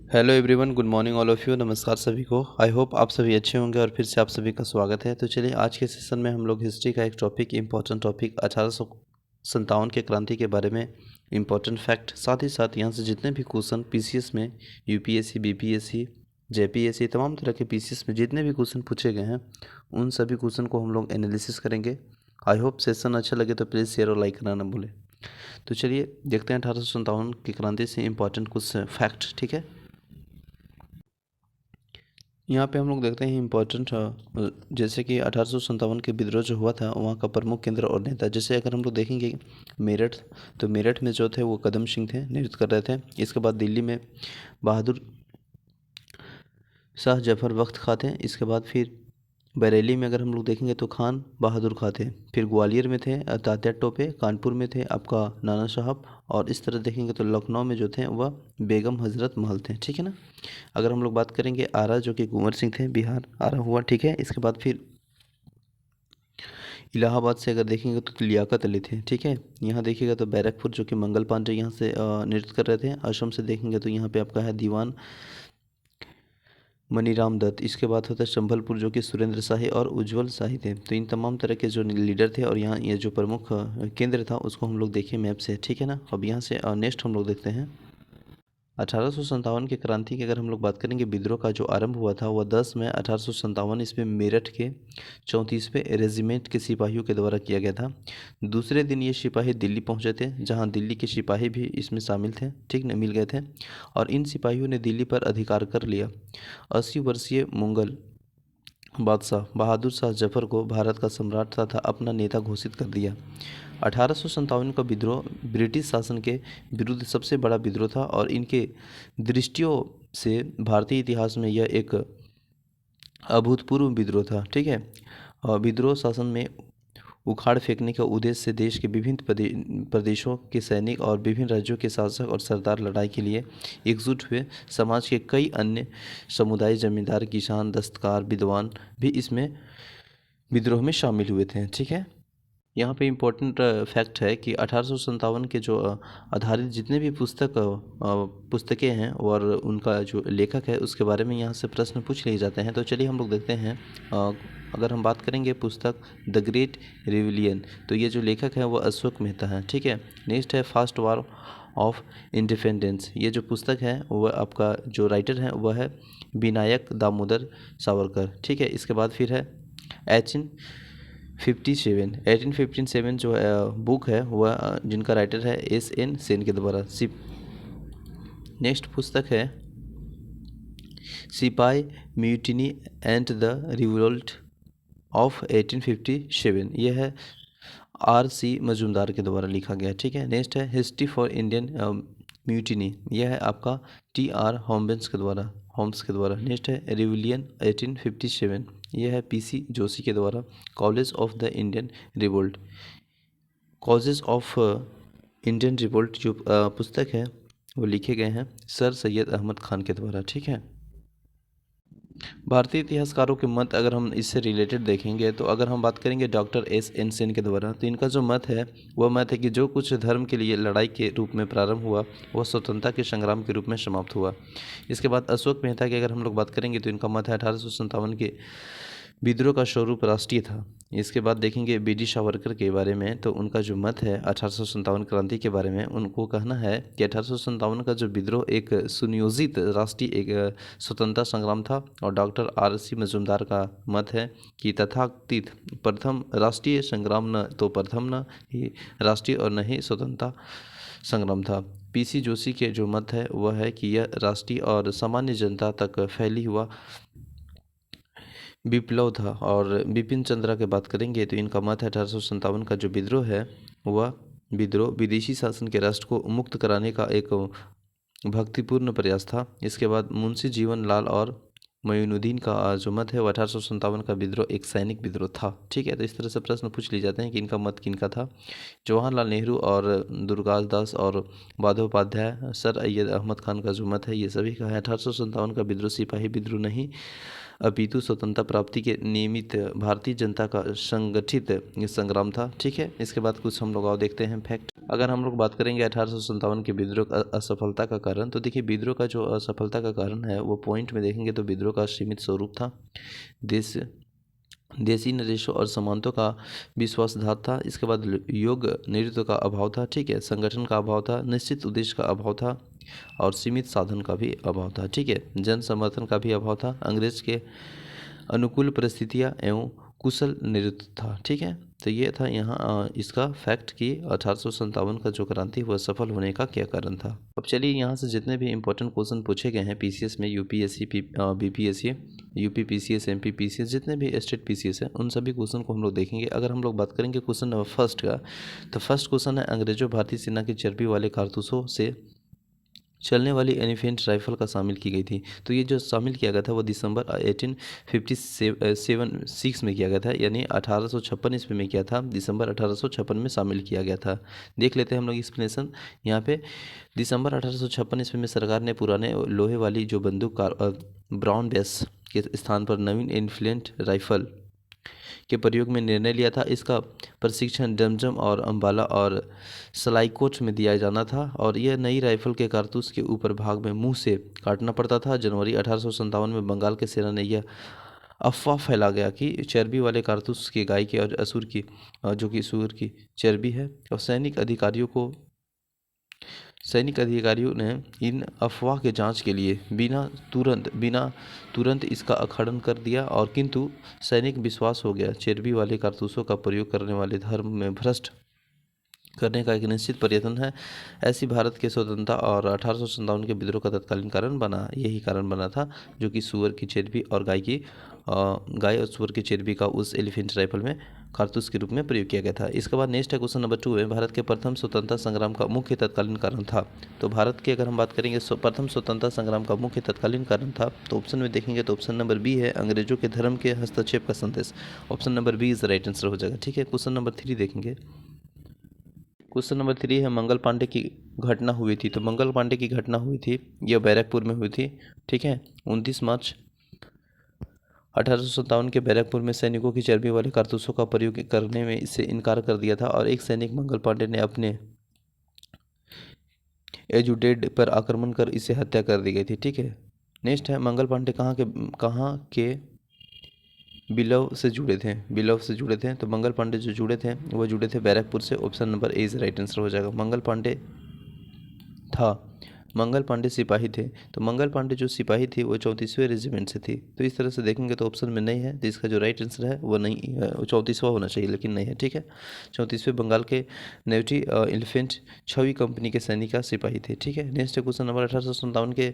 Hello everyone, good morning all of you. नमस्कार सभी को। आई होप आप सभी अच्छे होंगे और फिर से आप सभी का स्वागत है। तो चलिए आज के सेशन में हम लोग हिस्ट्री का एक टॉपिक, इम्पोर्टेंट टॉपिक 1857 के क्रांति के बारे में इम्पोर्टेंट फैक्ट, साथ ही साथ यहाँ से जितने भी क्वेश्चन पीसीएस में, यूपीएससी, बीपीएससी, जेपीएससी, तमाम तरह के पीसीएस में जितने भी क्वेश्चन पूछे गए हैं उन सभी क्वेश्चन को हम लोग एनालिसिस करेंगे। आई होप सेशन अच्छा लगे तो प्लीज़ शेयर और लाइक करना ना भूलें। तो चलिए देखते हैं 1857 की क्रांति से इम्पोर्टेंट कुछ फैक्ट। ठीक है, यहाँ पे हम लोग देखते हैं इम्पोर्टेंट, जैसे कि 1857 के विद्रोह जो हुआ था वहाँ का प्रमुख केंद्र और नेता, जैसे अगर हम लोग देखेंगे मेरठ, तो मेरठ में जो थे वो कदम सिंह थे, नेतृत्व कर रहे थे। इसके बाद दिल्ली में बहादुर शाह जफर वक्त खां थे। इसके बाद फिर बरेली में अगर हम लोग देखेंगे तो खान बहादुर खां थे। फिर ग्वालियर में थे तात्या टोपे, कानपुर में थे आपका नाना साहब, और इस तरह देखेंगे तो लखनऊ में जो थे वह बेगम हजरत महल थे। ठीक है ना। अगर हम लोग बात करेंगे आरा, जो कि कुंवर सिंह थे, बिहार आरा हुआ। ठीक है। इसके बाद फिर इलाहाबाद से अगर देखेंगे तो लियाकत अली थे। ठीक है। यहाँ देखिएगा तो बैरकपुर, जो कि मंगल पांडे यहाँ से नृत्य कर रहे थे। असम से देखेंगे तो यहाँ पे आपका है दीवान मनीराम दत्त। इसके बाद होता है संभलपुर, जो कि सुरेंद्र शाही और उज्जवल शाही थे। तो इन तमाम तरह के जो लीडर थे, और यहाँ ये जो प्रमुख केंद्र था उसको हम लोग देखें मैप से। ठीक है ना। अब यहाँ से नेक्स्ट हम लोग देखते हैं 1857 की क्रांति की। अगर हम लोग बात करेंगे, विद्रोह का जो आरंभ हुआ था वह 10 मई 1857 इसमें मेरठ के 34वें रेजिमेंट के सिपाहियों के द्वारा किया गया था। दूसरे दिन ये सिपाही दिल्ली पहुंचे थे, जहां दिल्ली के सिपाही भी इसमें शामिल थे। ठीक न, मिल गए थे, और इन सिपाहियों ने दिल्ली पर अधिकार कर लिया। 80 वर्षीय मुगल बादशाह बहादुर शाह जफर को भारत का सम्राट तथा अपना नेता घोषित कर दिया। 1857 का विद्रोह ब्रिटिश शासन के विरुद्ध सबसे बड़ा विद्रोह था, और इनके दृष्टियों से भारतीय इतिहास में यह एक अभूतपूर्व विद्रोह था। ठीक है। और विद्रोह शासन में उखाड़ फेंकने का उद्देश्य से देश के विभिन्न प्रदेशों के सैनिक और विभिन्न राज्यों के शासक और सरदार लड़ाई के लिए एकजुट हुए। समाज के कई अन्य समुदाय, जमींदार, किसान, दस्तकार, विद्वान भी इसमें विद्रोह में शामिल हुए थे। ठीक है। यहाँ पे इम्पोर्टेंट फैक्ट है कि 1857 के जो आधारित जितने भी पुस्तकें हैं और उनका जो लेखक है उसके बारे में यहाँ से प्रश्न पूछ लिए जाते हैं। तो चलिए हम लोग देखते हैं। अगर हम बात करेंगे पुस्तक द ग्रेट रिविलियन, तो ये जो लेखक है वह अशोक मेहता है। ठीक है। नेक्स्ट है फास्ट वॉर ऑफ इंडिपेंडेंस। ये जो पुस्तक है वह आपका जो राइटर है वह है विनायक दामोदर सावरकर। ठीक है। इसके बाद फिर है 1857 जो बुक है वह जिनका राइटर है S.N. सेन के द्वारा। नेक्स्ट पुस्तक है सिपाही mutiny and the revolt of 1857। यह है R.C. मजूमदार के द्वारा लिखा गया। ठीक है। नेक्स्ट है हिस्ट्री फॉर इंडियन म्यूटिनी। यह है आपका T.R. होम्स के द्वारा। नेक्स्ट है रिविलियन 1857। यह है P.C. जोशी के द्वारा। College of the Indian revolt, causes of Indian revolt जो पुस्तक है वो लिखे गए हैं सर सैयद अहमद खान के द्वारा। ठीक है। भारतीय इतिहासकारों के मत अगर हम इससे रिलेटेड देखेंगे, तो अगर हम बात करेंगे डॉक्टर S.N. सेन के द्वारा, तो इनका जो मत है वह मत है कि जो कुछ धर्म के लिए लड़ाई के रूप में प्रारंभ हुआ वह स्वतंत्रता के संग्राम के रूप में समाप्त हुआ। इसके बाद अशोक मेहता की अगर हम लोग बात करेंगे, तो इनका मत है 1857 के विद्रोह का स्वरूप राष्ट्रीय था। इसके बाद देखेंगे B.D. सावरकर के बारे में, तो उनका जो मत है 1857 क्रांति के बारे में, उनको कहना है कि 1857 का जो विद्रोह एक सुनियोजित राष्ट्रीय एक स्वतंत्रता संग्राम था। और डॉक्टर R.C. मजूमदार का मत है कि तथाकथित प्रथम राष्ट्रीय संग्राम न तो प्रथम न ही राष्ट्रीय और न ही स्वतंत्रता संग्राम था। P.C. जोशी के जो मत है वह है कि यह राष्ट्रीय और सामान्य जनता तक फैली हुआ विप्लव था। और बिपिन चंद्रा की बात करेंगे, तो इनका मत है 1857 का जो विद्रोह है वह विद्रोह विदेशी शासन के राष्ट्र को मुक्त कराने का एक भक्तिपूर्ण प्रयास था। इसके बाद मुंशी जीवन लाल और मोइनुद्दीन का जो मत है वह 1857 का विद्रोह एक सैनिक विद्रोह था। ठीक है। तो इस तरह से प्रश्न पूछ लिए जाते हैं कि इनका मत किनका था। जवाहरलाल नेहरू और दुर्गादास दास और बंदोपाध्याय, सर सैयद अहमद खान का जो मत है ये सभी का है 1857 का विद्रोह सिपाही विद्रोह नहीं अपितु स्वतंत्रता प्राप्ति के निमित्त भारतीय जनता का संगठित संग्राम था। ठीक है, इसके बाद कुछ हम लोग और देखते हैं फैक्ट। अगर हम लोग बात करेंगे 1857 के विद्रोह का असफलता का कारण, तो देखिए विद्रोह का जो असफलता का कारण है वो पॉइंट में देखेंगे तो विद्रोह का सीमित स्वरूप था, देशी नरेशों और सामंतों का विश्वासघात था। इसके बाद योग नेतृत्व का अभाव था। ठीक है, संगठन का अभाव था, निश्चित उद्देश्य का अभाव था और सीमित साधन का भी अभाव था। ठीक है, जन समर्थन का भी अभाव था, अंग्रेज के अनुकूल परिस्थितियाँ एवं कुशल नेतृत्व था। ठीक है, तो ये था यहाँ इसका फैक्ट कि 1857 का जो क्रांति हुआ सफल होने का क्या कारण था। अब चलिए यहाँ से जितने भी इंपॉर्टेंट क्वेश्चन पूछे गए हैं पीसीएस में, UPSC, BPSC, UP PCS, MP PCS, जितने भी स्टेट पीसीएस हैं उन सभी क्वेश्चन को हम लोग देखेंगे। अगर हम लोग बात करेंगे क्वेश्चन नंबर फर्स्ट का, तो फर्स्ट क्वेश्चन है अंग्रेजों भारतीय सेना की चर्बी वाले कारतूसों से चलने वाली एलिफेंट राइफल का शामिल की गई थी। तो ये जो शामिल किया गया था वो दिसंबर 1856 में किया गया था, यानी 1856 ईस्वी में किया था, दिसंबर 1856 में शामिल किया गया था। देख लेते हैं हम लोग एक्सप्लेनेशन यहाँ पे। दिसंबर 1856 ईस्वी में सरकार ने पुराने लोहे वाली जो बंदूक ब्राउन बेस के स्थान पर नवीन एलिफेंट राइफल के प्रयोग में निर्णय लिया था। इसका प्रशिक्षण डमजम और अम्बाला और सलाईकोट में दिया जाना था और यह नई राइफल के कारतूस के ऊपर भाग में मुंह से काटना पड़ता था। जनवरी 1857 में बंगाल के सेना ने यह अफवाह फैला गया कि चर्बी वाले कारतूस की गाय की और असुर की जो कि सूअर की चर्बी है, और सैनिक अधिकारियों ने इन अफवाह के जांच के लिए बिना तुरंत इसका अखंडन कर दिया, और किंतु सैनिक विश्वास हो गया चर्बी वाले कारतूसों का प्रयोग करने वाले धर्म में भ्रष्ट करने का एक निश्चित प्रयत्न है। ऐसी भारत के स्वतंत्रता और 1857 के विद्रोह का तत्कालीन कारण बना, यही कारण बना था जो कि सूअर की चर्बी और गाय और सूअर की चर्बी का उस एलिफेंट राइफल में कारतूस के रूप में प्रयोग किया गया था। इसके बाद नेक्स्ट है क्वेश्चन नंबर 2 है भारत के प्रथम स्वतंत्रता संग्राम का मुख्य तत्कालीन कारण था। तो भारत की अगर हम बात करेंगे प्रथम स्वतंत्रता संग्राम का मुख्य तत्कालीन कारण था, तो ऑप्शन में देखेंगे तो ऑप्शन नंबर बी है अंग्रेजों के धर्म के हस्तक्षेप का संदेश। Option number B is right answer हो जाएगा। ठीक है, क्वेश्चन नंबर 3 देखेंगे। क्वेश्चन नंबर 3 है मंगल पांडे की घटना हुई थी। तो मंगल पांडे की घटना हुई थी, यह बैरकपुर में हुई थी। ठीक है, 29 मार्च 1857 के बैरकपुर में सैनिकों की चर्बी वाले कारतूसों का प्रयोग करने में इससे इनकार कर दिया था और एक सैनिक मंगल पांडे ने अपने एजुटेड पर आक्रमण कर इसे हत्या कर दी गई थी। ठीक है, नेक्स्ट है मंगल पांडे कहाँ के बिलव से जुड़े थे। तो मंगल पांडे जो जुड़े थे वो जुड़े थे बैरकपुर से। Option number A is right answer हो जाएगा। मंगल पांडे सिपाही थे। तो मंगल पांडे जो सिपाही थी वो 34वें रेजिमेंट से थी। तो इस तरह से देखेंगे तो ऑप्शन में नहीं है, जिसका जो राइट आंसर है वो नहीं, 34वां होना चाहिए लेकिन नहीं है। ठीक है, 34वें बंगाल के नेवी एलिफेंट 6वीं कंपनी के सैनिक का सिपाही थे। ठीक है, नेक्स्ट क्वेश्चन नंबर 1857 के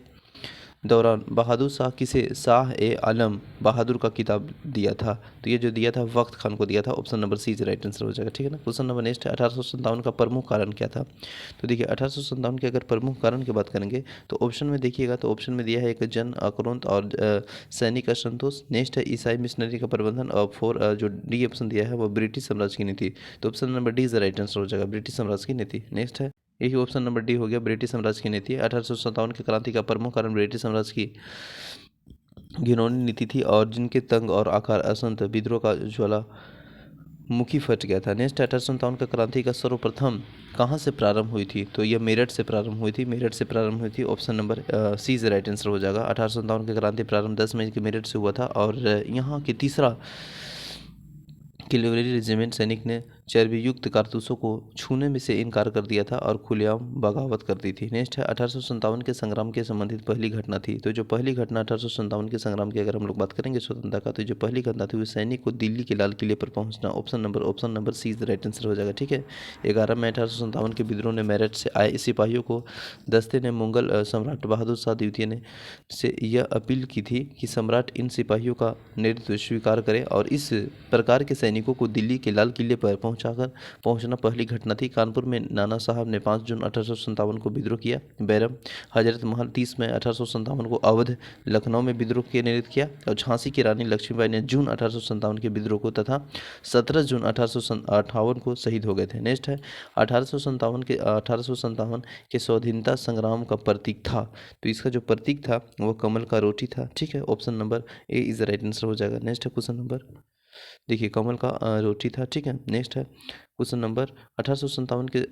दौरान बहादुर शाह किसे शाह ए आलम बहादुर का किताब दिया था। तो ये जो दिया था वक्त खान को दिया था। Option number C is right answer हो जाएगा। ठीक है ना, क्वेश्चन नंबर नेक्स्ट है 1857 का प्रमुख कारण क्या था। तो देखिए 1857 के अगर प्रमुख कारण की बात करेंगे तो ऑप्शन में देखिएगा तो ऑप्शन में दिया है एक जन आक्रोश और सैनिक असंतोष। नेक्स्ट है ईसाई मिशनरी का प्रबंधन, और 4 जो डी ऑप्शन दिया है वो ब्रिटिश साम्राज्य की नीति। तो option number D is right answer हो जाएगा, ब्रिटिश साम्राज्य की नीति। नेक्स्ट है यही ऑप्शन नंबर डी हो गया, ब्रिटिश साम्राज्य की नीति। 1857 के क्रांति का प्रमुख कारण ब्रिटिश साम्राज्य की घिनौनी नीति थी और जिनके तंग और आकार असंत विद्रोह का ज्वालामुखी फट गया था। नेक्स्ट 1857 का क्रांति का सर्वप्रथम कहाँ से प्रारंभ हुई थी। तो यह मेरठ से प्रारंभ हुई थी। Option number C is right answer हो जाएगा। 1857 की क्रांति प्रारंभ 10 मई के मेरठ से हुआ था और यहाँ के तीसरा कैवेलरी रेजिमेंट सैनिक ने चर्बी युक्त कारतूसों को छूने में से इनकार कर दिया था और खुलेआम बगावत कर दी थी। नेक्स्ट है 1857 के संग्राम के संबंधित पहली घटना थी। तो जो पहली घटना 1857 के संग्राम की अगर हम लोग बात करेंगे स्वतंत्रता का, तो जो पहली घटना थी वो सैनिक को दिल्ली के लाल किले पर पहुंचना। Option number C is the right answer हो जाएगा। ठीक है, 11 मई 1857 के विद्रोह ने मेरठ से आए सिपाहियों को दस्ते ने मुगल सम्राट बहादुर शाह द्वितीय ने से यह अपील की थी कि सम्राट इन सिपाहियों का नेतृत्व स्वीकार करें और इस प्रकार के सैनिकों को दिल्ली के लाल किले पर पहुंचना पहली घटना थी। कानपुर में नाना साहब ने 5 जून 1857 को विद्रोह किया। बैरम हजरत महल 30 मई 1857 को अवध लखनऊ में विद्रोह के निर्णय किया। और झांसी की रानी लक्ष्मीबाई ने जून 1857 के विद्रोह को तथा 17 जून 1858 को शहीद हो गए थे। नेक्स्ट है 1857 के स्वाधीनता संग्राम का प्रतीक था। तो इसका जो प्रतीक था वो कमल का रोटी था। ठीक है, option number A is the right answer हो जाएगा। नेक्स्ट है क्वेश्चन नंबर, देखिए कमल का रोटी था। ठीक है, नेक्स्ट है क्वेश्चन नंबर 1857 के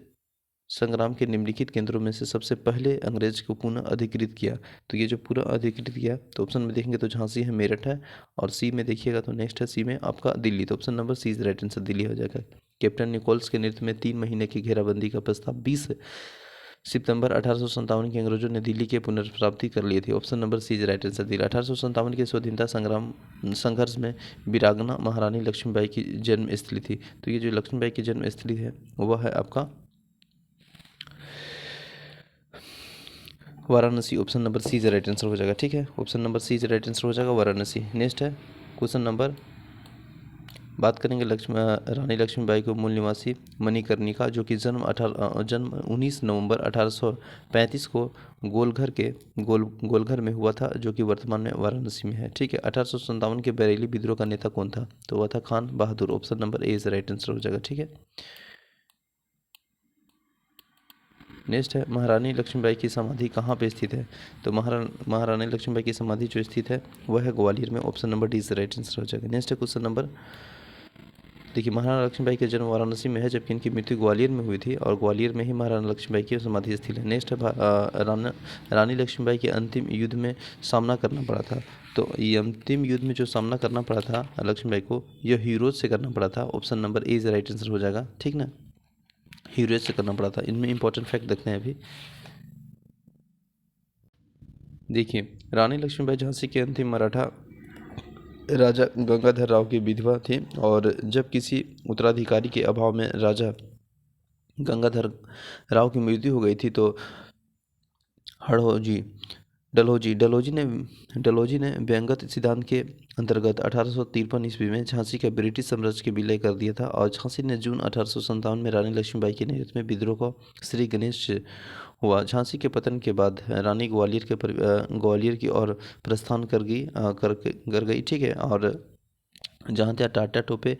संग्राम के निम्नलिखित केंद्रों में से सबसे पहले अंग्रेज को पुनः अधिकृत किया। तो ये जो पूरा अधिकृत किया, तो ऑप्शन में देखेंगे तो झांसी है, मेरठ है, और सी में देखिएगा तो नेक्स्ट है सी में आपका दिल्ली। तो option number C is right answer, Delhi हो जाएगा। कैप्टन निकोल्स के नेतृत्व में 3 महीने की घेराबंदी का प्रस्ताव 20 सितंबर 1857 के अंग्रेजों ने दिल्ली की पुनर्प्राप्ति कर ली थी। Option number C is right answer, Delhi. 1857 के स्वतंत्रता संघर्ष में वीरांगना महारानी लक्ष्मीबाई की जन्म स्थली थी। तो ये जो लक्ष्मीबाई की जन्म स्थली है वह है आपका Varanasi. Option number C is right answer हो जाएगा। ठीक है, option number C is right answer हो जाएगा, वाराणसी। नेक्स्ट है क्वेश्चन नंबर, बात करेंगे रानी लक्ष्मीबाई को मूल निवासी मणिकर्णिका, जो कि जन्म 19 नवंबर 1835 को गोलघर में हुआ था, जो कि वर्तमान में वाराणसी में है। ठीक है, 1857 के बरेली विद्रोह का नेता कौन था? तो वह था Khan Bahadur. Option number A is right answer हो जाएगा। ठीक है, नेक्स्ट है महारानी लक्ष्मीबाई की समाधि कहाँ पे स्थित है? तो महारानी लक्ष्मीबाई की समाधि जो स्थित है वह है ग्वालियर में। Option number D is right answer हो जाएगा। नेक्स्ट है क्वेश्चन नंबर, देखिए महारानी लक्ष्मीबाई का जन्म वाराणसी में है, जबकि इनकी मृत्यु ग्वालियर में हुई थी, और ग्वालियर में ही महारानी लक्ष्मीबाई की समाधि स्थल है। नेक्स्ट है रानी लक्ष्मीबाई के अंतिम युद्ध में सामना करना पड़ा था। तो ये अंतिम युद्ध में जो सामना करना पड़ा था लक्ष्मीबाई को, यह हीरोज से करना पड़ा था। Option number A is right answer हो जाएगा। ठीक ना, हीरोज से करना पड़ा था। इनमें इंपॉर्टेंट फैक्ट देखते हैं अभी। देखिए रानी लक्ष्मीबाई झांसी के अंतिम मराठा राजा गंगाधर राव की विधवा थी, और जब किसी उत्तराधिकारी के अभाव में राजा गंगाधर राव की मृत्यु हो गई थी, तो डलहौजी ने व्यंगत सिद्धांत के अंतर्गत 1853 ईस्वी में झांसी का ब्रिटिश साम्राज्य के विलय कर दिया था, और झांसी ने जून 1857 में रानी लक्ष्मीबाई के नेतृत्व में विद्रोह को श्री गणेश हुआ। झांसी के पतन के बाद रानी ग्वालियर की ओर प्रस्थान कर गई। ठीक है, और जहाँ त्या टाटा टोपे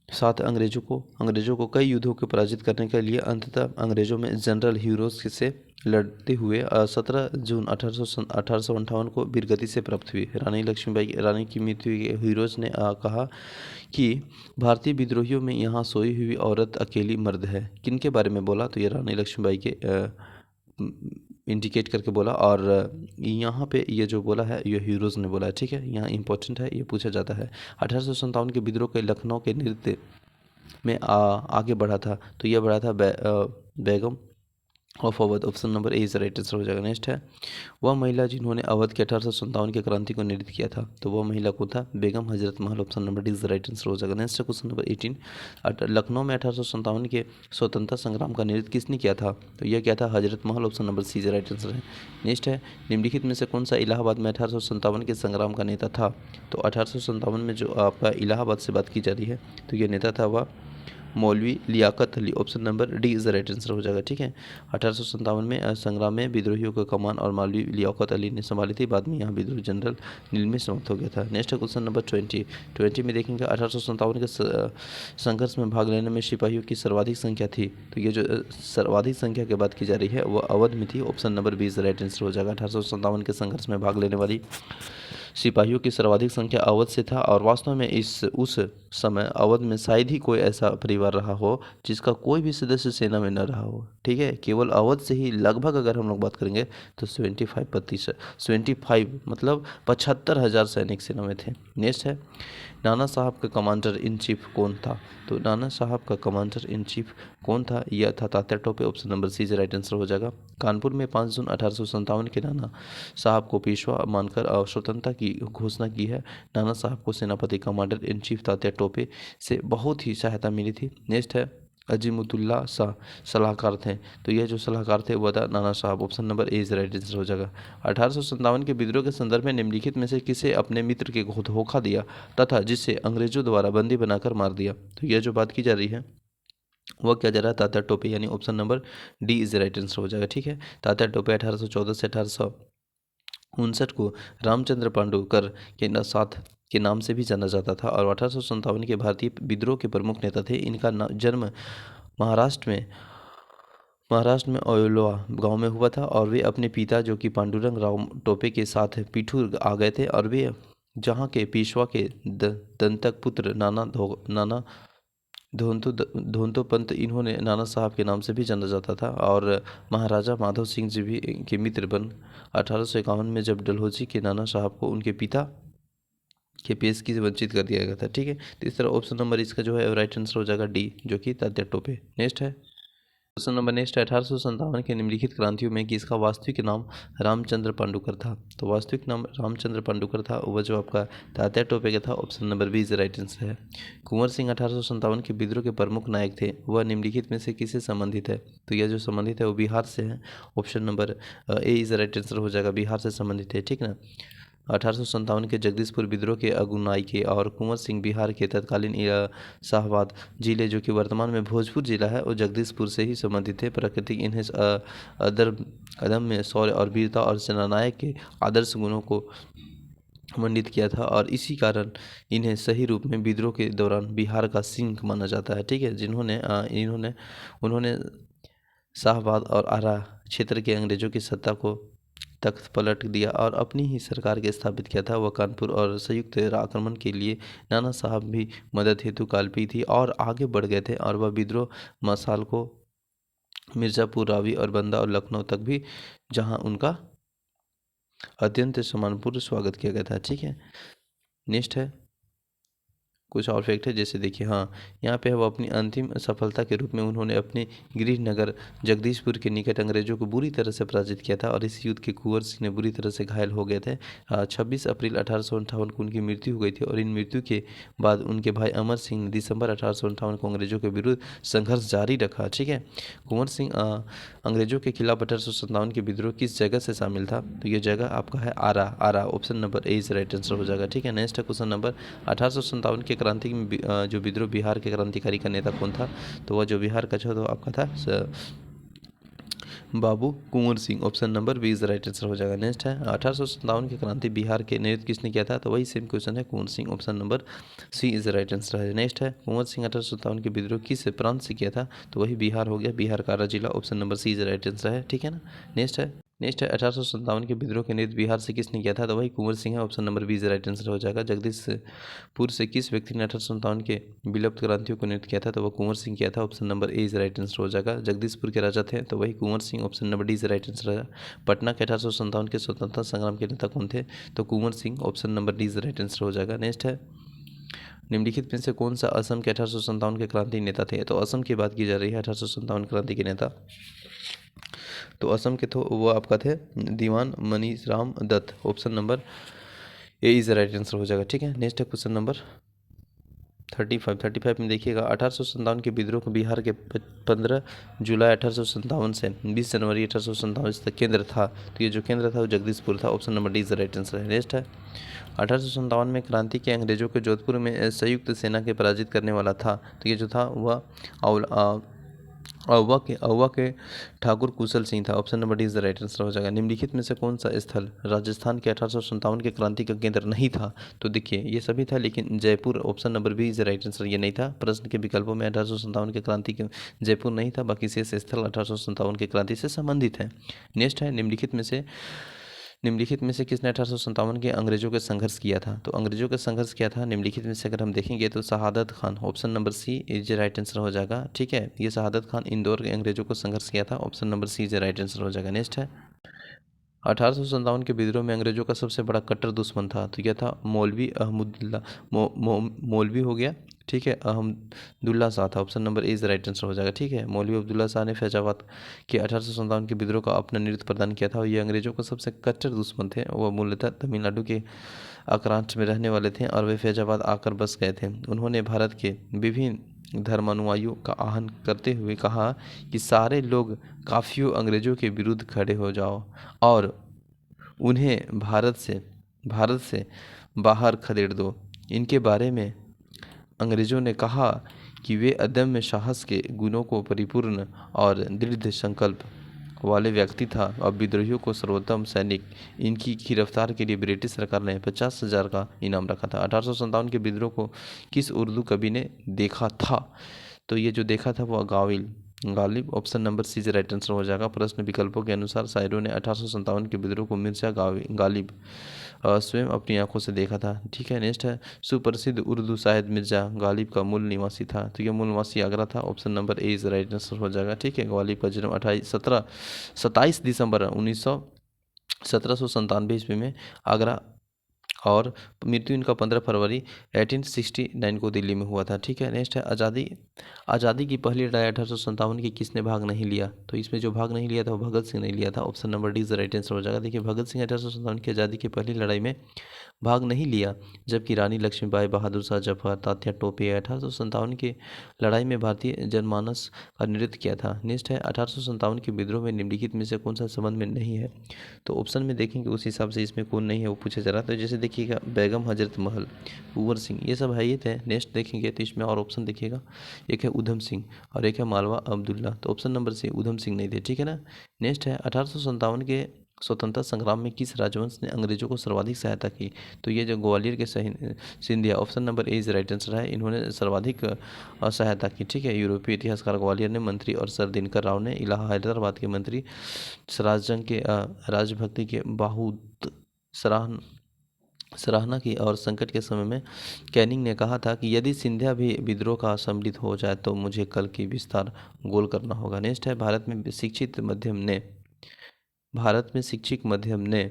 साथ अंग्रेजों को कई युद्धों को पराजित करने के लिए अंततः अंग्रेजों में जनरल हीरोज से लड़ते हुए 17 जून 1858 को वीरगति से प्राप्त हुई। रानी की मृत्यु के हीरोज ने कहा कि भारतीय विद्रोहियों में यहाँ सोई हुई औरत अकेली मर्द है। किनके बारे में बोला? तो ये रानी लक्ष्मीबाई के इंडिकेट करके बोला, और यहाँ पे ये जो बोला है ये हीरोज ने बोला है। ठीक है, यहाँ इंपॉर्टेंट है, ये पूछा जाता है। 1857 के विद्रोह के लखनऊ के नृत्य में आगे बढ़ा था, तो यह बढ़ा था Begum of Awadh. Option number A is right answer हो जाएगा। नेक्स्ट है वह महिला जिन्होंने अवध के 1857 के क्रांति को नृत्य किया था, तो वह महिला कौन था? Begum Hazrat Mahal. Option number D is right answer हो जाएगा। नेक्स्ट है क्वेश्चन नंबर 18, लखनऊ में 1857 के स्वतंत्रता संग्राम का नृत्य किसने किया था? तो यह क्या था? Hazrat Mahal. Option number C is right answer है। नेक्स्ट है निम्नलिखित में से कौन सा इलाहाबाद में 1857 के संग्राम का नेता था? तो 1857 में जो आपका इलाहाबाद से बात की जा रही है, तो यह नेता था वह मौलवी Liaquat Ali. Option number D is the right answer हो जाएगा। ठीक है, 1857 में संग्राम में विद्रोहियों का कमान और मौलवी लियाकत अली ने संभाली थी। बाद में यहाँ विद्रोह जनरल नील में समाप्त हो गया था। नेक्स्ट है क्वेश्चन नंबर 20 में देखेंगे 1857 के संघर्ष में भाग लेने में सिपाहियों की सर्वाधिक संख्या थी। तो ये जो सर्वाधिक संख्या की बात की जा रही है वह अवध में थी। Option number B is the right answer हो जाएगा। 1857 के संघर्ष में भाग लेने वाली सिपाहियों की सर्वाधिक संख्या अवध से था, और वास्तव में उस समय अवध में शायद ही कोई ऐसा परिवार रहा हो जिसका कोई भी सदस्य सेना में न रहा हो। ठीक है, केवल अवध से ही लगभग अगर हम लोग बात करेंगे तो 75 मतलब 75,000 सैनिक सेना में थे। नेक्स्ट है नाना साहब का कमांडर इन चीफ कौन था? तो नाना साहब का कमांडर इन चीफ कौन था? यह था Tatya Tope. Option number C right answer हो जाएगा। कानपुर में 5 जून 1857 के नाना साहब को पेशवा मानकर स्वतंत्रता की घोषणा की है। नाना साहब को सेनापति commander in chief Tatya Tope से बहुत ही सहायता मिली थी। नेक्स्ट है अजीमुद्दौला शाह सलाहकार थे, तो यह जो सलाहकार थे वह था नाना साहब। Option number A is right answer हो जाएगा। 1857 के विद्रोह के संदर्भ में निम्नलिखित में से किसे अपने मित्र के धोखा दिया तथा जिसे अंग्रेजों द्वारा बंदी बनाकर मार दिया? तो यह जो बात की जा रही है वह क्या जा रहा है, तात्या टोपे, यानी option number D is right answer हो जाएगा। ठीक है, तात्या टोपे 1814 से 1859 को रामचंद्र पांडुकर साथ के नाम से भी जाना जाता था और 1857 के भारतीय विद्रोह के प्रमुख नेता थे। इनका जन्म महाराष्ट्र में महाराष्ट्र में ओयलोआ गांव में हुआ था और वे अपने पिता जो कि पांडुरंग राव टोपे के साथ पीठूर आ गए थे और वे जहाँ के पेशवा के दंतक पुत्र नाना धोंतो पंत, इन्होंने नाना साहब के नाम से भी जाना जाता था और महाराजा माधव सिंह जी भी के मित्र बन 1851 में जब डलहौजी के नाना साहब को उनके पिता के पेशगी से वंचित कर दिया गया था। ठीक है, तो इस तरह ऑप्शन नंबर इसका जो है राइट आंसर हो जाएगा डी, जो कि तात्या टोपे। नेक्स्ट है क्वेश्चन नंबर नेक्स्ट है 1857 के निम्नलिखित क्रांतियों में किसका वास्तविक नाम रामचंद्र पांडुकर था। तो वास्तविक नाम रामचंद्र पांडुकर था, वह जो आपका तात्या टोपे का था। Option number B is right answer है। कुंवर सिंह 1857 के विद्रोह के प्रमुख नायक थे, वह निम्नलिखित में से किससे संबंधित है। तो यह जो संबंधित है वो बिहार से है। Option number A is right answer हो जाएगा, बिहार से संबंधित है। ठीक ना, 1857 के जगदीशपुर विद्रोह के अगुनाई के और कुंवर सिंह बिहार के तत्कालीन शाहबाद जिले जो कि वर्तमान में भोजपुर जिला है और जगदीशपुर से ही संबंधित है। प्राकृतिक इन्हें अदम्य शौर्य और वीरता और सेनानायक के आदर्श गुणों को मंडित किया था और इसी कारण इन्हें सही रूप में विद्रोह के दौरान बिहार का सिंह माना जाता है। ठीक है, इन्होंने उन्होंने शाहबाद और आरा क्षेत्र के अंग्रेजों की सत्ता को तख्त पलट दिया और अपनी ही सरकार के स्थापित किया था। वह कानपुर और संयुक्त आक्रमण के लिए नाना साहब भी मदद हेतु काल्पी थी और आगे बढ़ गए थे और वह विद्रोह मसाल को मिर्ज़ापुर, रावी और बंदा और लखनऊ तक भी, जहां उनका अत्यंत सम्मानपूर्ण स्वागत किया गया था। ठीक है, नेक्स्ट है कुछ और फैक्ट है, जैसे देखिए हाँ, यहाँ पे वो अपनी अंतिम सफलता के रूप में उन्होंने अपने गृह नगर जगदीशपुर के निकट अंग्रेजों को बुरी तरह से पराजित किया था और इस युद्ध के कुंवर सिंह ने बुरी तरह से घायल हो गए थे। 26 अप्रैल 1858 को उनकी मृत्यु हो गई थी और इन मृत्यु के बाद उनके भाई अमर सिंह ने दिसंबर 1858 को अंग्रेजों के विरुद्ध संघर्ष जारी रखा। ठीक है, कुंवर सिंह अंग्रेजों के खिलाफ 1857 के विद्रोह किस जगह से शामिल था। तो ये जगह आपका है Ara. Ara option number A is right answer हो जाएगा। ठीक है, नेक्स्ट है क्वेश्चन नंबर 1857 के क्रांति में जो विद्रोह बिहार के क्रांतिकारी का नेता कौन था। तो वह जो बिहार का था तो आपका था Babu Kunwar Singh. Option number B is right answer हो जाएगा। नेक्स्ट है 1857 की क्रांति बिहार के नेतृत्व किसने किया था। तो वही सेम क्वेश्चन है, Kunwar Singh. Option number C is right answer है। नेक्स्ट है कुंवर सिंह 1857 के विद्रोह किस प्रांत से किया था। तो वही बिहार हो गया, बिहार का जिला। Option number C is right answer है। ठीक है ना, नेक्स्ट है 1857 के विद्रोह के नेतृत्व बिहार से किसने किया था। तो वही कुंवर सिंह है। Option number B is right answer हो जाएगा। जगदीशपुर से किस व्यक्ति ने 1857 के विलुप्त क्रांतियों को नेतृत्व किया था। तो वह कुंवर सिंह किया था। Option number A is right answer हो जाएगा। जगदीशपुर के राजा थे तो वही Kunwar Singh. Option number D is right answer है। पटना के 1857 के स्वतंत्रता संग्राम के नेता कौन थे। तो Kunwar Singh. Option number D is right answer हो जाएगा। नेक्स्ट है निम्नलिखित में से कौन सा असम के 1857 के क्रांति नेता थे। तो असम की बात की जा रही है 1857 क्रांति के नेता। तो असम के तो वो आपका थे Diwan Maniram Dutt. Option number A is right answer हो जाएगा। ठीक है, नेक्स्ट है क्वेश्चन नंबर 35 में देखिएगा 1857 के विद्रोह को बिहार के 15 जुलाई 1857 से 20 जनवरी 1857 तक केंद्र था। तो ये जो केंद्र था वो जगदीशपुर था। Option number D is right answer है। नेक्स्ट है 1857 में क्रांति के अंग्रेजों को जोधपुर में संयुक्त सेना के पराजित करने वाला था। तो ये जो था वह अववा के ठाकुर कुशल सिंह था। Option number D is the right answer हो जाएगा। निम्नलिखित में से कौन सा स्थल राजस्थान के 1857 के क्रांति का केंद्र नहीं था। तो देखिए ये सभी था लेकिन Jaipur. Option number B is the right answer, ये नहीं था। प्रश्न के विकल्पों में 1857 के क्रांति के जयपुर नहीं था, बाकी शेष स्थल 1857 के क्रांति से संबंधित है। नेक्स्ट है निम्नलिखित में से किसने 1857 के अंग्रेजों के संघर्ष किया था। तो अंग्रेजों का संघर्ष किया था निम्नलिखित में से अगर हम देखेंगे तो Shahadat Khan. Option number C is right answer हो जाएगा। ठीक है, ये शहादत खान इंदौर के अंग्रेजों को संघर्ष किया था। Option number C is right answer हो जाएगा। नेक्स्ट है 1857 के विद्रोह में अंग्रेजों का सबसे बड़ा कट्टर दुश्मन था। तो यह था मौलवी अहमदुल्ला मौलवी हो गया। ठीक है, अहमदुल्ला शाह था। Option number A is right answer हो जाएगा। ठीक है, मौलवी अब्दुल्ला शाह ने फैजाबाद के 1857 के विद्रोह का अपना नेतृत्व प्रदान किया था और ये अंग्रेजों का सबसे कट्टर दुश्मन थे। वह मूलतः तमिलनाडु के आक्रांत में रहने वाले थे और वे फैजाबाद आकर बस गए थे। उन्होंने भारत के विभिन्न धर्मानुयायियों का आह्वान करते हुए कहा कि सारे लोग काफियों अंग्रेजों के विरुद्ध खड़े हो जाओ और उन्हें भारत से बाहर खदेड़ दो। इनके बारे में अंग्रेजों ने कहा कि वे अदम्य साहस के गुणों को परिपूर्ण और दृढ़ संकल्प वाले व्यक्ति था। अब विद्रोहियों को सर्वोत्तम सैनिक इनकी गिरफ्तार के लिए ब्रिटिश सरकार ने 50,000 का इनाम रखा था। 1857 के विद्रोह को किस उर्दू कवि ने देखा था? तो ये जो देखा था वो गालिब। ऑप्शन नंबर सी से राइट आंसर हो जाएगा। प्रश्न विकल्पों के अनुसार शायरों ने 1857 के विद्रोह को मिर्जा गालिब स्वयं अपनी आंखों से देखा था। ठीक है, नेक्स्ट है सुप्रसिद्ध उर्दू शायर मिर्जा गालिब का मूल निवासी था। तो ये मूल निवासी आगरा था। Option number A is right answer हो जाएगा। ठीक है, गालिब का जन्म 27 दिसंबर 1797 ईस्वी में आगरा और मृत्यु इनका 15 फरवरी 1869 को दिल्ली में हुआ था। ठीक है, नेक्स्ट है आज़ादी की पहली लड़ाई 1857 की किसने भाग नहीं लिया? तो इसमें जो भाग नहीं लिया था वो भगत सिंह ने लिया था। Option number D is right answer हो जाएगा। देखिए, भगत सिंह 1857 की आज़ादी की पहली लड़ाई में भाग नहीं लिया, जबकि रानी लक्ष्मीबाई, बहादुर शाह जफर, तात्या टोपे 1857 की लड़ाई में भारतीय जनमानस का नेतृत्व किया था। नेक्स्ट है 1857 के विद्रोह में निम्नलिखित में से कौन सा संबंध में नहीं है? तो ऑप्शन में देखेंगे उस हिसाब से इसमें कौन नहीं है वो पूछा जा रहा है। तो जैसे देखिएगा बेगम हजरत महल, कुंवर सिंह, ये सब है ये थे। नेक्स्ट देखेंगे तो इसमें और ऑप्शन देखिएगा, एक है उधम सिंह और एक है मालवा अब्दुल्ला। तो ऑप्शन नंबर सी उधम सिंह नहीं थे। ठीक है ना। नेक्स्ट है 1857 के स्वतंत्रता संग्राम में किस राजवंश ने अंग्रेजों को सर्वाधिक सहायता की? तो ये जो ग्वालियर के Scindia, option number A is right answer है, इन्होंने सर्वाधिक सहायता की। ठीक है, यूरोपीय इतिहासकार ग्वालियर ने मंत्री और सर दिनकर राव ने हैदराबाद के मंत्री सराजजंग के राजभक्ति के बहुत सराहना की और संकट के समय में कैनिंग ने कहा था कि यदि सिंधिया भी विद्रोह का सम्मिलित हो जाए तो मुझे कल की विस्तार गोल करना होगा। नेक्स्ट है भारत में शिक्षित मध्यम ने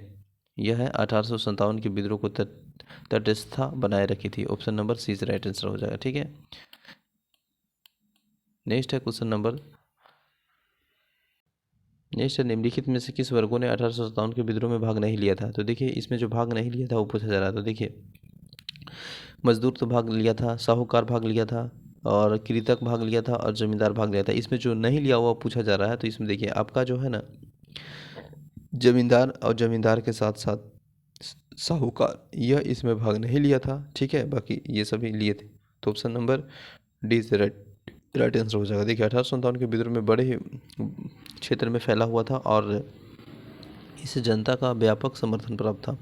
यह 1857 के विद्रोह को तटस्थता बनाए रखी थी। ऑप्शन नंबर सी से राइट आंसर हो जाएगा। ठीक है, नेक्स्ट है क्वेश्चन नंबर निम्नलिखित में से किस वर्गों ने 1857 के विद्रोह में भाग नहीं लिया था? तो देखिए, इसमें जो भाग नहीं लिया था वो पूछा जा रहा है। तो देखिए, मजदूर तो भाग लिया था, साहूकार भाग लिया था और कृषक भाग लिया था और जमींदार भाग लिया था। इसमें जो नहीं लिया हुआ पूछा जा रहा है। तो इसमें देखिए आपका जो है ना, जमींदार और जमींदार के साथ साथ साहूकार, यह इसमें भाग नहीं लिया था। ठीक है, बाकी ये सभी लिए थे। तो ऑप्शन नंबर डी से राइट आंसर हो जाएगा। देखिए, 1857 के विद्रोह में बड़े ही क्षेत्र में फैला हुआ था और इसे जनता का व्यापक समर्थन प्राप्त था।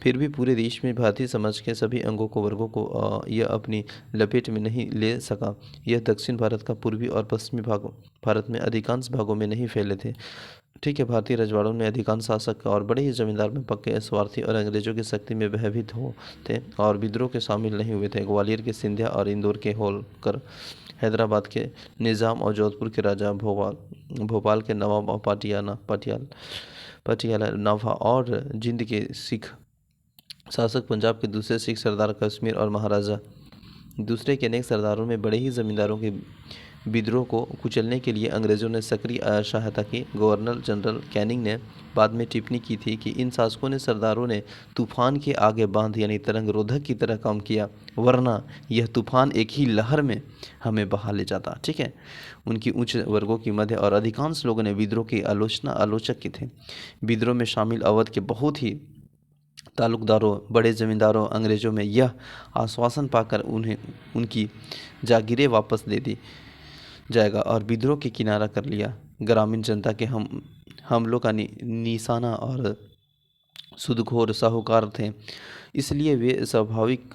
फिर भी पूरे देश में भारतीय समाज के सभी अंगों को वर्गों को यह अपनी लपेट में नहीं ले सका। यह दक्षिण भारत का पूर्वी और पश्चिमी भाग भारत में अधिकांश भागों में नहीं फैले थे। ठीक है, भारतीय रजवाड़ों में अधिकांश शासक और बड़े ही जमींदार में पक्के स्वार्थी और अंग्रेजों की शक्ति में भयभीत हो थे और विद्रोह के शामिल नहीं हुए थे। ग्वालियर के सिंधिया और इंदौर के होलकर, हैदराबाद के निज़ाम और जोधपुर के राजा, भोपाल के नवाब और पटियाला नाभा और जिंद के सिख शासक, पंजाब के दूसरे सिख सरदार, कश्मीर और महाराजा दूसरे के अनेक सरदारों में बड़े ही जमींदारों के विद्रोह को कुचलने के लिए अंग्रेजों ने सक्रिय सहायता की। गवर्नर जनरल कैनिंग ने बाद में टिप्पणी की थी कि इन शासकों ने सरदारों ने तूफान के आगे बांध यानी तरंग रोधक की तरह काम किया, वरना यह तूफान एक ही लहर में हमें बहा ले जाता। ठीक है, उनकी उच्च वर्गों की मध्य और अधिकांश लोगों ने विद्रोह की आलोचक की थे। विद्रोह में शामिल अवध के बहुत ही तालुकदारों, बड़े जमींदारों, अंग्रेजों में यह आश्वासन पाकर उन्हें उनकी जागीरें वापस दे दी जाएगा और विद्रोह के किनारा कर लिया। ग्रामीण जनता के हमलों का निशाना और सूदखोर साहूकार थे, इसलिए वे स्वाभाविक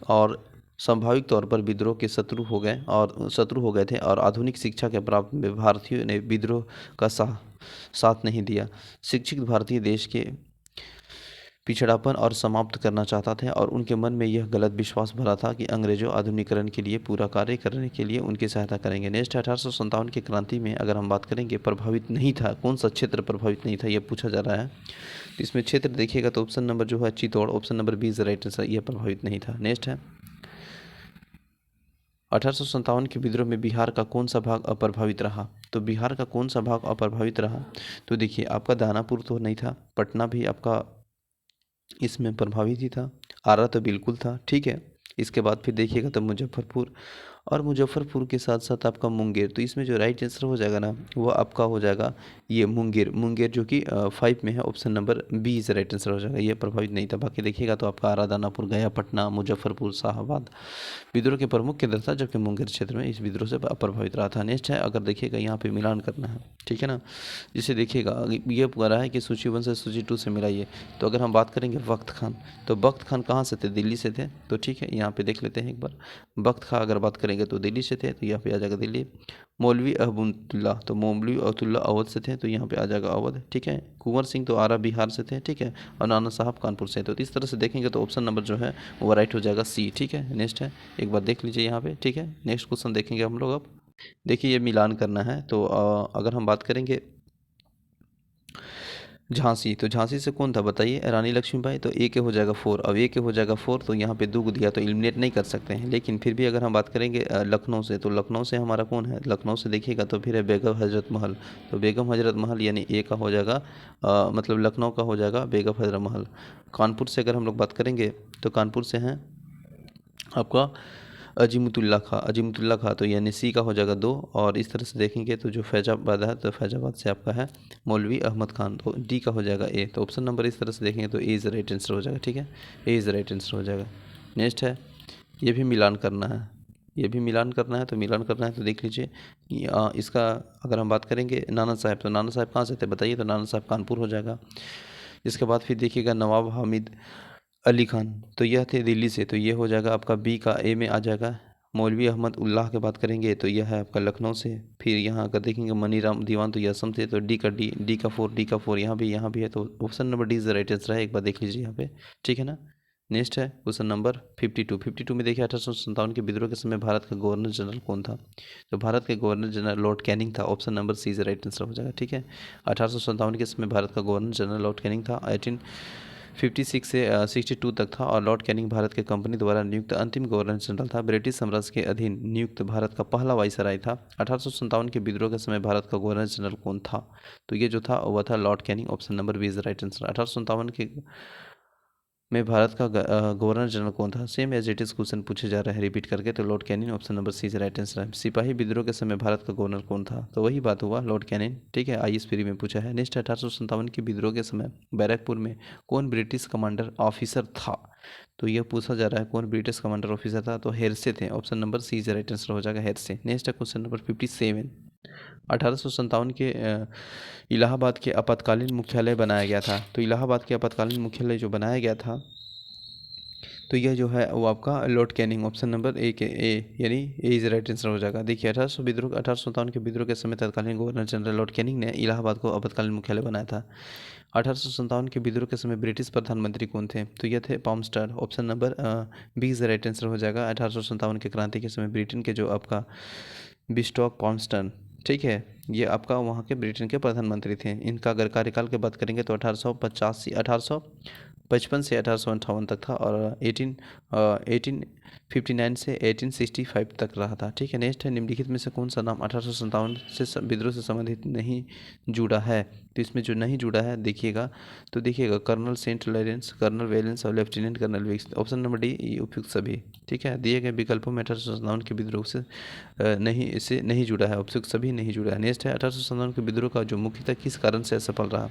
तौर पर विद्रोह के शत्रु हो गए थे और आधुनिक शिक्षा के प्राप्त में भारतीयों ने विद्रोह का साथ नहीं दिया। शिक्षित भारतीय देश के पिछड़ापन और समाप्त करना चाहता था और उनके मन में यह गलत विश्वास भरा था कि अंग्रेजों आधुनिकरण के लिए पूरा कार्य करने के लिए उनकी सहायता करेंगे। नेक्स्ट 1857 की क्रांति में अगर हम बात करेंगे प्रभावित नहीं था, कौन सा क्षेत्र प्रभावित नहीं था यह पूछा जा रहा है। तो इसमें क्षेत्र देखिएगा तो ऑप्शन नंबर जो है Chittor, option number B is right answer, यह प्रभावित नहीं था। नेक्स्ट है 1857 के विद्रोह में बिहार का कौन सा भाग अप्रभावित रहा? तो बिहार का कौन सा भाग अप्रभावित रहा? तो देखिए, आपका दानापुर तो नहीं था, पटना भी आपका इसमें प्रभावित ही था, आरा तो बिल्कुल था। ठीक है, इसके बाद फिर देखिएगा तो मुजफ्फरपुर और मुजफ्फरपुर के साथ साथ आपका मुंगेर। तो इसमें जो राइट आंसर हो जाएगा ना वो आपका हो जाएगा ये मुंगेर। मुंगेर जो कि 5 में है, option number B is right answer हो जाएगा। ये प्रभावित नहीं था। बाकी देखिएगा तो आपका आरा, दानापुर, गया, पटना, मुजफ्फरपुर, शाहाबाद विद्रोह के प्रमुख केंद्र था, जबकि मुंगेर क्षेत्र में इस विद्रोह से प्रभावित रहा था। नेक्स्ट है, अगर देखिएगा यहाँ पे मिलान करना है, ठीक है ना, जिसे देखिएगा ये कह रहा है कि सूची 1 से सूची 2 से मिलाइए। तो अगर हम बात करेंगे बख्त खान, तो बख्त खान कहाँ से थे? दिल्ली से थे। तो ठीक है, यहाँ पे देख लेते हैं एक बार। बख्त खान अगर बात करेंगे तो दिल्ली से थे, तो यहाँ पे आ जाएगा दिल्ली। मौलवी अहमदुल्ला, तो मौलवी अब्दुल्ला अवध से थे, तो यहाँ पे आ जाएगा अवध। ठीक है, कुंवर सिंह तो आरा बिहार से थे। ठीक है, और नाना साहब कानपुर से। तो इस तरह से देखेंगे तो ऑप्शन नंबर जो है वो राइट हो जाएगा सी। ठीक है, नेक्स्ट है, एक बार देख लीजिए यहाँ पे। ठीक है, नेक्स्ट क्वेश्चन देखेंगे हम लोग। अब देखिए ये मिलान करना है। तो अगर हम बात करेंगे झांसी, तो झांसी से कौन था बताइए? रानी लक्ष्मीबाई। तो ए के हो जाएगा 4। अब ए के हो जाएगा 4, तो यहाँ पे 2 को दिया तो एलिमिनेट नहीं कर सकते हैं। लेकिन फिर भी अगर हम बात करेंगे लखनऊ से, तो लखनऊ से हमारा कौन है? लखनऊ से देखिएगा तो फिर है बेगम हजरत महल। तो बेगम हजरत महल यानी ए का हो जाएगा मतलब लखनऊ का हो जाएगा बेगम हजरत महल। कानपुर से अगर हम लोग बात करेंगे तो कानपुर से हैं आपका अजीमतुल्ला खां। अजीमतुल्ला खां, तो यानी सी का हो जाएगा 2। और इस तरह से देखेंगे तो जो फैजाबाद है, तो फैजाबाद से आपका है मौलवी अहमद खान, तो डी का हो जाएगा ए। तो ऑप्शन नंबर इस तरह से देखेंगे तो ए इज़ राइट आंसर हो जाएगा। ठीक है, ए इज़ राइट आंसर हो जाएगा। नेक्स्ट है, ये भी मिलान करना है। ये भी मिलान करना है, तो मिलान करना है तो देख लीजिए इसका अगर हम बात करेंगे नाना साहब, तो नाना साहब कहाँ से थे बताइए? तो नाना साहब कानपुर हो जाएगा। इसके बाद फिर देखिएगा नवाब हामिद अली खान, तो यह थे दिल्ली से, तो ये हो जाएगा आपका बी का ए में आ जाएगा। मौलवी अहमद उल्लाह की बात करेंगे तो यह है आपका लखनऊ से। फिर यहाँ अगर देखेंगे मनीराम दीवान, तो ये असम से। तो डी का डी, डी का 4, डी का 4 यहाँ भी है। तो option number D is the right answer है। एक बार देख लीजिए यहाँ पे, ठीक है ना। नेक्स्ट है क्वेश्चन नंबर 52। 52 में देखिए 1857 के विद्रोह के समय भारत का गवर्नर जनरल कौन था? तो भारत के गवर्नर जनरल लॉर्ड कैनिंग था। Option number C is right answer हो जाएगा। ठीक है, 1857 के समय भारत का गवर्नर जनरल लॉर्ड कैनिंग था। 1856 से 62 तक था। और लॉर्ड कैनिंग भारत के कंपनी द्वारा नियुक्त अंतिम गवर्नर जनरल था। ब्रिटिश साम्राज्य के अधीन नियुक्त भारत का पहला वाइसराय था। 1857 के विद्रोह के समय भारत का गवर्नर जनरल कौन था? तो ये जो था वह था Lord Canning. Option number B is right answer. 1857 के में भारत का गवर्नर जनरल कौन था? Same as it is question पूछे जा रहे हैं रिपीट करके। तो Lord Canning, option number C is right answer है। सिपाही विद्रोह के समय भारत का गवर्नर कौन था? तो वही बात हुआ, लॉर्ड कैनिंग। ठीक है, आईएएस फ्री में पूछा है। नेक्स्ट 1857 के विद्रोह के समय बैरकपुर में कौन ब्रिटिश कमांडर ऑफिसर था? तो यह पूछा जा रहा है कौन ब्रिटिश कमांडर ऑफिसर था? तो हेरसे थे। Option number C is right answer हो जाएगा, हेरसे। नेक्स्ट है क्वेश्चन नंबर 57। 1857 के इलाहाबाद के आपातकालीन मुख्यालय बनाया गया था। तो इलाहाबाद के आपातकालीन मुख्यालय जो बनाया गया था, तो यह जो है वो आपका लॉर्ड कैनिंग। ऑप्शन नंबर ए के ए यानी ए इज राइट आंसर हो जाएगा। देखिए 1857 के विद्रोह के समय तत्कालीन गवर्नर जनरल लॉर्ड कैनिंग ने इलाहाबाद को आपातकालीन मुख्यालय बनाया था। 1857 के विद्रोह के समय ब्रिटिश प्रधानमंत्री कौन थे? तो यह थे पामस्टर। Option number B is right answer हो जाएगा। 1857 के क्रांति के समय ब्रिटेन के जो आपका बिस्टॉक पामस्टन, ठीक है, ये आपका वहाँ के ब्रिटेन के प्रधानमंत्री थे। इनका अगर कार्यकाल की बात करेंगे तो 1855 से 1858 तक था। और 1859 से 1865 तक रहा था। ठीक है, नेक्स्ट है निम्नलिखित में से कौन सा नाम 1857 से विद्रोह से संबंधित नहीं जुड़ा है? तो इसमें जो नहीं जुड़ा है देखिएगा, तो देखिएगा colonel saint Lawrence, colonel Valence और lieutenant colonel Wicks. Option number D उपयुक्त सभी। ठीक है, दिए गए विकल्पों में 1857 के विद्रोह से नहीं जुड़ा है। उपयुक्त सभी नहीं जुड़ा है। नेक्स्ट है 1857 के विद्रोह का जो मुख्यतः किस कारण से असफल रहा?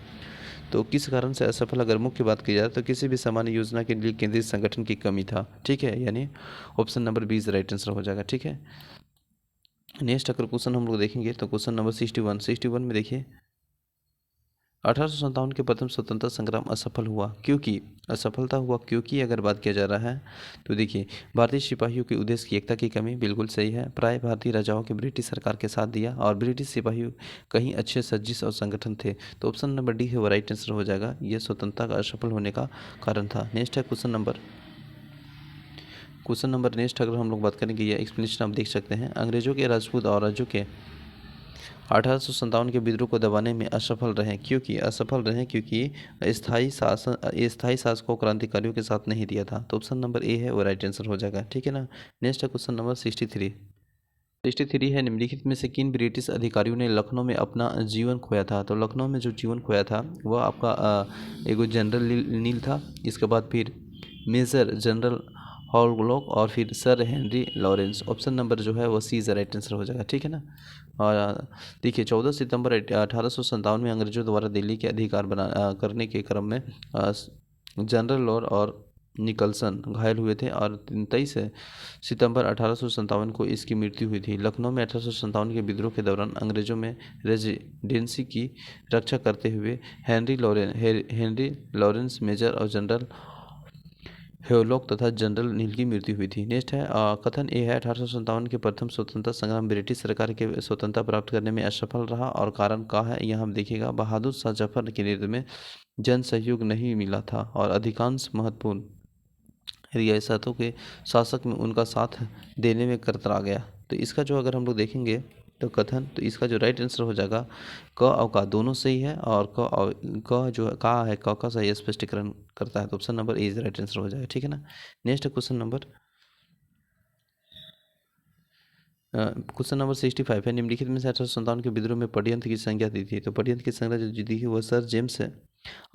तो किस कारण से असफल, अगर मुख्य बात की जाए तो किसी भी सामान्य योजना के लिए केंद्रीय संगठन की कमी था। ठीक है, यानी option number B is right answer हो जाएगा। ठीक है, नेक्स्ट अगर क्वेश्चन हम लोग देखेंगे तो क्वेश्चन नंबर 61 में देखिए 1857 के प्रथम स्वतंत्रता संग्राम असफल हुआ क्योंकि अगर बात किया जा रहा है तो देखिए भारतीय सिपाहियों के उद्देश्य की एकता की कमी, बिल्कुल सही है। प्राय भारतीय राजाओं के ब्रिटिश सरकार के साथ दिया और ब्रिटिश सिपाही कहीं अच्छे सज्जिश और संगठन थे। तो ऑप्शन नंबर डी है वो राइट आंसर हो जाएगा। यह स्वतंत्रता का असफल होने का कारण था। नेक्स्ट है क्वेश्चन नंबर नेक्स्ट अगर हम लोग बात करेंगे, यह एक्सप्लेनेशन आप देख सकते हैं। अंग्रेजों के राजपूत और राज्यों के 1857 के विद्रोह को दबाने में असफल रहे क्योंकि स्थायी शासकों क्रांतिकारियों के साथ नहीं दिया था। तो ऑप्शन नंबर ए है वो राइट आंसर हो जाएगा। ठीक है ना। नेक्स्ट है क्वेश्चन नंबर 63 है निम्नलिखित में से किन ब्रिटिश अधिकारियों ने लखनऊ में अपना जीवन खोया था? तो लखनऊ में जो जीवन खोया था वह आपका एक जनरल नील था। इसके बाद फिर मेजर जनरल हॉलॉक और फिर sir Henry Lawrence. Option number जो है वो सी इज राइट आंसर हो जाएगा, ठीक है ना। और देखिए 14 सितंबर 1857 में अंग्रेजों द्वारा दिल्ली के अधिकार करने के क्रम में जनरल लॉर और निकलसन घायल हुए थे और 23 सितंबर 1857 को इसकी मृत्यु हुई थी। लखनऊ में 1857 के विद्रोह के दौरान अंग्रेजों में रेजिडेंसी की रक्षा करते हुए हेनरी लॉरेंस मेजर और जनरल हेवलॉक तथा जनरल नील की मृत्यु हुई थी। नेक्स्ट है कथन ए है 1857 के प्रथम स्वतंत्रता संग्राम ब्रिटिश सरकार के स्वतंत्रता प्राप्त करने में असफल रहा और कारण क्या है, यहाँ हम देखिएगा बहादुर शाह जफर के नेतृत्व में जन सहयोग नहीं मिला था और अधिकांश महत्वपूर्ण रियासतों के शासक में उनका साथ देने में कतरा गया। तो इसका जो अगर हम लोग देखेंगे तो कथन, तो इसका जो राइट आंसर हो जाएगा क और का दोनों सही है और क जो है का है का सही स्पष्टीकरण करता है, तो option number A is right answer हो जाएगा, ठीक है ना। नेक्स्ट क्वेश्चन नंबर 65 है। निम्नलिखित में से 1857 के विद्रोह में पद्यंत्र की संख्या दी थी, तो पद्यंत्र की संख्या जो दी थी वह सर जेम्स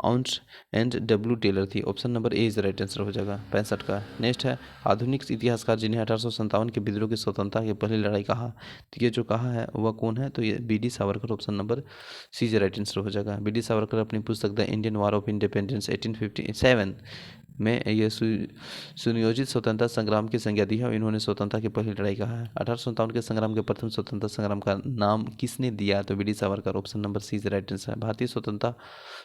आउंस एंड डब्ल्यू टेलर थी। Option number A is right answer हो जाएगा 65 का। नेक्स्ट है आधुनिक इतिहासकार जिन्हें 1857 के विद्रोह की स्वतंत्रता की पहली लड़ाई कहा, तो ये जो कहा है वह कौन है, तो ये BD. Savarkar. Option number C is right answer हो जाएगा। बी.डी. सावरकर अपनी पुस्तक the Indian war of independence 1857 में ये सुनियोजित स्वतंत्रता संग्राम की संज्ञा दी है और इन्होंने स्वतंत्रता की पहली लड़ाई कहा है। 1857 के संग्राम के प्रथम स्वतंत्रता संग्राम का नाम किसने दिया, तो BD. Savarkar. Option number C is right answer है। भारतीय स्वतंत्रता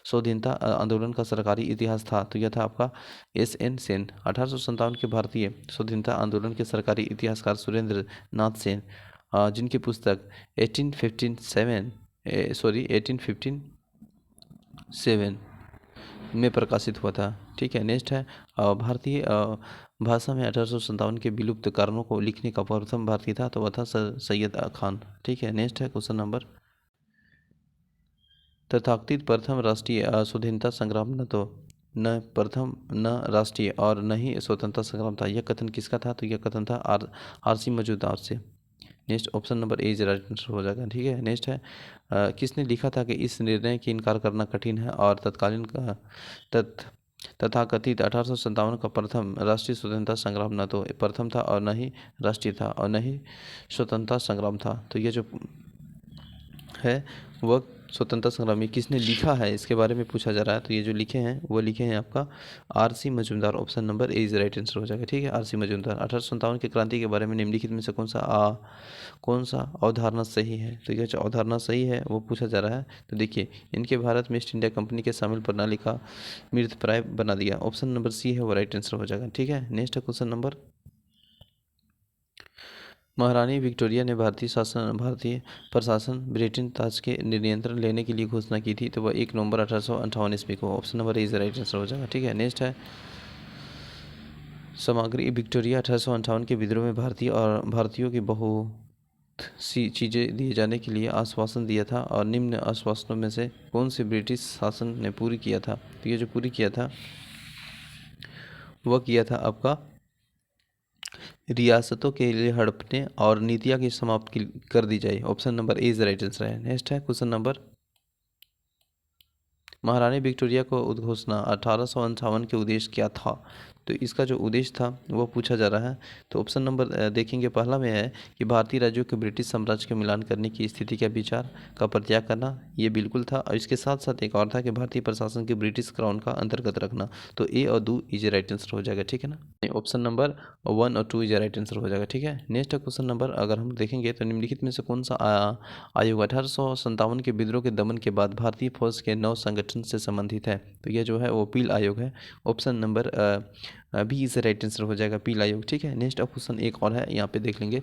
स्वाधीनता आंदोलन का सरकारी इतिहास था, तो यह था आपका एस.एन. सेन। 1857 के भारतीय स्वाधीनता आंदोलन के सरकारी इतिहासकार सुरेंद्र नाथ सेन, जिनकी पुस्तक 1857 में प्रकाशित हुआ था, ठीक है। नेक्स्ट है भारतीय भाषा में 1857 के विलुप्त कारणों को लिखने का प्रथम भारतीय था, तो वह था सैयद खान, ठीक है। नेक्स्ट है क्वेश्चन नंबर तथाकथित प्रथम राष्ट्रीय स्वाधीनता संग्राम न प्रथम न राष्ट्रीय और न ही स्वतंत्रता संग्राम था, यह कथन किसका था, तो यह कथन था आर.सी. मजूमदार से। Next option number A is right answer हो जाएगा, ठीक है। नेक्स्ट है किसने लिखा था कि इस निर्णय की इनकार करना कठिन है और तत्कालीन तथाकथित 1857 का प्रथम राष्ट्रीय स्वतंत्रता संग्राम न तो प्रथम था और न ही राष्ट्रीय था और न ही स्वतंत्रता संग्राम था, तो ये जो है वह स्वतंत्रता संग्रामी किसने लिखा है इसके बारे में पूछा जा रहा है, तो ये जो लिखे हैं वो लिखे हैं आपका RC. Majumdar. Option number A is right answer हो जाएगा, ठीक है। आर.सी. मजूमदार। 1857 की क्रांति के बारे में निम्नलिखित में से कौन सा अवधारणा सही है, तो यह जो अवधारणा सही है वो पूछा जा रहा है। तो देखिए इनके भारत में ईस्ट इंडिया कंपनी के शामिल प्रणाली का मृतप्राय बना दिया। ऑप्शन नंबर सी है वो राइट आंसर हो जाएगा, ठीक है। नेक्स्ट क्वेश्चन नंबर महारानी विक्टोरिया ने भारतीय प्रशासन ब्रिटेन ताज के नियंत्रण लेने के लिए घोषणा की थी, तो वह 1 नवंबर 1858 ईस्वी को। Option number A is right answer हो जाएगा, ठीक है। नेक्स्ट है सामग्री विक्टोरिया 1858 के विद्रोह में भारतीयों की बहुत सी चीज़ें दिए जाने के लिए आश्वासन दिया था और निम्न आश्वासनों में से कौन से ब्रिटिश शासन ने पूरी किया था, तो ये जो पूरी किया था वह किया था आपका रियासतों के लिए हड़पने और नीतियाँ की समाप्त कर दी जाए। Option number A is right answer है। नेक्स्ट है क्वेश्चन नंबर महारानी विक्टोरिया को उद्घोषणा 1858 के उद्देश्य क्या था, तो इसका जो उद्देश्य था वो पूछा जा रहा है। तो ऑप्शन नंबर देखेंगे पहला में है कि भारतीय राज्यों के ब्रिटिश साम्राज्य के मिलान करने की स्थिति का विचार का परित्याग करना, ये बिल्कुल था। और इसके साथ साथ एक और था कि भारतीय प्रशासन के ब्रिटिश क्राउन का अंतर्गत रखना, तो ए और 2 इज राइट आंसर हो जाएगा, ठीक है ना। ऑप्शन नंबर 1 और 2 इज राइट आंसर हो जाएगा, ठीक है। नेक्स्ट क्वेश्चन नंबर अगर हम देखेंगे तो निम्नलिखित में से कौन सा आयोग 1857 के विद्रोह के दमन के बाद भारतीय फौज के नव संगठन से संबंधित है, तो यह जो है वो पील आयोग है। Option number B is right answer हो जाएगा, पील आयोग, ठीक है। नेक्स्ट क्वेश्चन एक और है, यहाँ पे देख लेंगे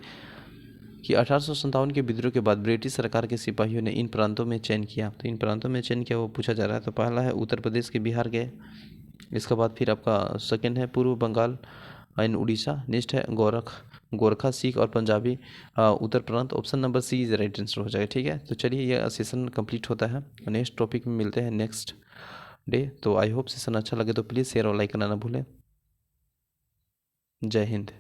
कि 1857 के विद्रोह के बाद ब्रिटिश सरकार के सिपाहियों ने इन प्रांतों में चयन किया, तो इन प्रांतों में चयन किया वो पूछा जा रहा है। तो पहला है उत्तर प्रदेश के बिहार गए, इसके बाद फिर आपका सेकंड है पूर्व बंगाल एंड उड़ीसा। नेक्स्ट है गोरखा सिख और पंजाबी उत्तर प्रांत। Option number C is right answer हो जाएगा, ठीक है। तो चलिए यह सेशन कंप्लीट होता है, नेक्स्ट टॉपिक में मिलते हैं नेक्स्ट डे। तो आई होप सेशन अच्छा लगे तो प्लीज़ शेयर और लाइक करना ना भूलें। जय हिंद।